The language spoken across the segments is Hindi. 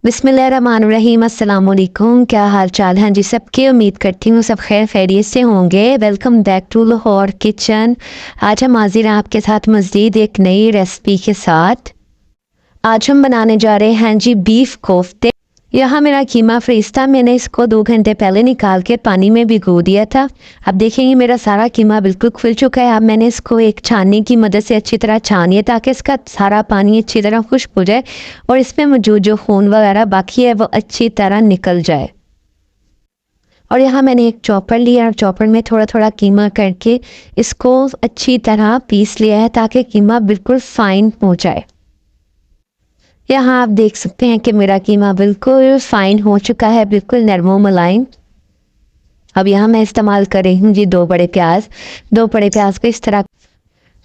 बिस्मिल्लाहिर्रहमानिर्रहीम। अस्सलाम वालेकुम। क्या हाल चाल हैं जी सबके। उम्मीद करती हूँ सब खैर खैरियत से होंगे। Welcome back to Lahore kitchen. आज हम हाजिर हैं आपके साथ मज़ीद एक नई रेसिपी के साथ। आज हम बनाने जा रहे हैं जी बीफ कोफ्ते। यहाँ मेरा कीमा फ्रीज था, मैंने इसको 2 घंटे पहले निकाल के पानी में भिगो दिया था। अब देखेंगे मेरा सारा कीमा बिल्कुल खुल चुका है। अब मैंने इसको एक छाननी की मदद से अच्छी तरह छानिए ताकि इसका सारा पानी अच्छी तरह खुश्क हो जाए और इसमें मौजूद जो खून वगैरह बाकी है वो अच्छी तरह निकल जाए। और यहाँ मैंने एक चॉपर लिया और चॉपर में थोड़ा थोड़ा कीमा करके इसको अच्छी तरह पीस लिया है ताकि कीमा बिल्कुल फाइन हो जाए। यहाँ आप देख सकते हैं कि मेरा कीमा बिल्कुल फाइन हो चुका है, बिल्कुल नरमो मुलायम। अब यहाँ मैं इस्तेमाल कर रही हूँ जी 2 बड़े प्याज। 2 बड़े प्याज को इस तरह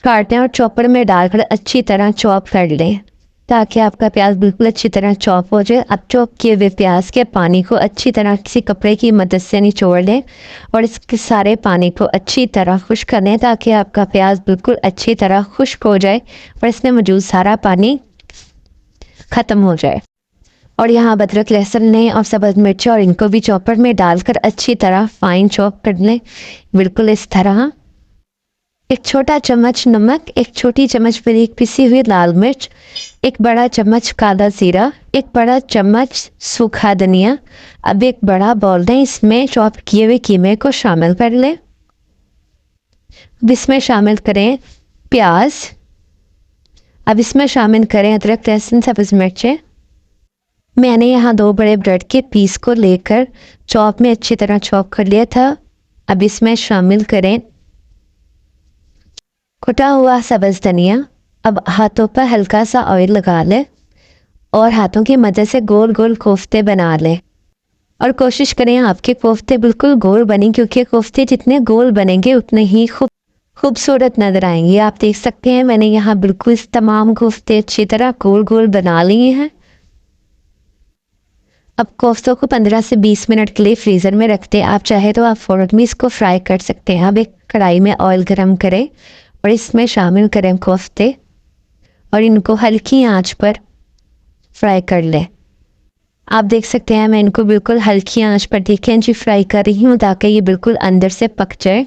काटते हैं और चॉपर में डालकर अच्छी तरह चॉप कर लें ताकि आपका प्याज बिल्कुल अच्छी तरह चॉप हो जाए। अब चॉप किए हुए प्याज के पानी को अच्छी तरह किसी कपड़े की मदद से निचोड़ लें और इसके सारे पानी को अच्छी तरह खुश्क कर लें ताकि आपका प्याज बिल्कुल अच्छी तरह खुश्क हो जाए और इसमें मौजूद सारा पानी ख़त्म हो जाए। और यहाँ अदरक लहसुन लें और सब्ज़ मिर्च और इनको भी चॉपर में डालकर अच्छी तरह फाइन चॉप कर लें, बिल्कुल इस तरह। 1 छोटा चम्मच नमक, 1 छोटी चम्मच बारीक पिसी हुई लाल मिर्च, 1 बड़ा चम्मच काला ज़ीरा, 1 बड़ा चम्मच सूखा धनिया। अब एक बड़ा बाउल दें, इसमें चॉप किए हुए कीमे को शामिल कर लें। अब इसमें शामिल करें प्याज। अब इसमें शामिल करें अदरक लहसुन सब्ज़ मिर्चें। मैंने यहाँ 2 बड़े ब्रेड के पीस को लेकर चॉप में अच्छी तरह चॉप कर लिया था। अब इसमें शामिल करें कुटा हुआ सब्ज़ धनिया। अब हाथों पर हल्का सा ऑयल लगा लें और हाथों की मदद से गोल गोल कोफ्ते बना लें और कोशिश करें आपके कोफ्ते बिल्कुल गोल बने, क्योंकि कोफ्ते जितने गोल बनेंगे उतने ही खूबसूरत नज़र आएंगे। आप देख सकते हैं मैंने यहाँ बिल्कुल इस तमाम कोफ्ते अच्छी तरह गोल गोल बना लिए हैं। अब कोफ्तों को 15 से 20 मिनट के लिए फ्रीज़र में रखते हैं। आप चाहे तो आप फ़ौरन में इसको फ्राई कर सकते हैं। अब एक कढ़ाई में ऑयल गरम करें और इसमें शामिल करें कोफ्ते और इनको हल्की आंच पर फ्राई कर लें। आप देख सकते हैं मैं इनको बिल्कुल हल्की आंच पर देखें जी फ्राई कर रही हूँ ताकि ये बिल्कुल अंदर से पक जाए।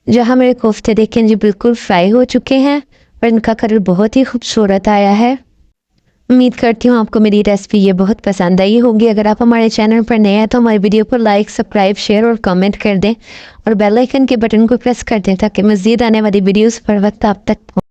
जहाँ मेरे कोफ्ते देखें जी बिल्कुल फ्राई हो चुके हैं और इनका कलर बहुत ही खूबसूरत आया है। उम्मीद करती हूँ आपको मेरी रेसिपी ये बहुत पसंद आई होगी। अगर आप हमारे चैनल पर नए हैं तो हमारे वीडियो को लाइक, सब्सक्राइब, शेयर और कमेंट कर दें और बेल आइकन के बटन को प्रेस कर दें ताकि मज़ीद आने वाली वीडियोस पर वक्त आप तक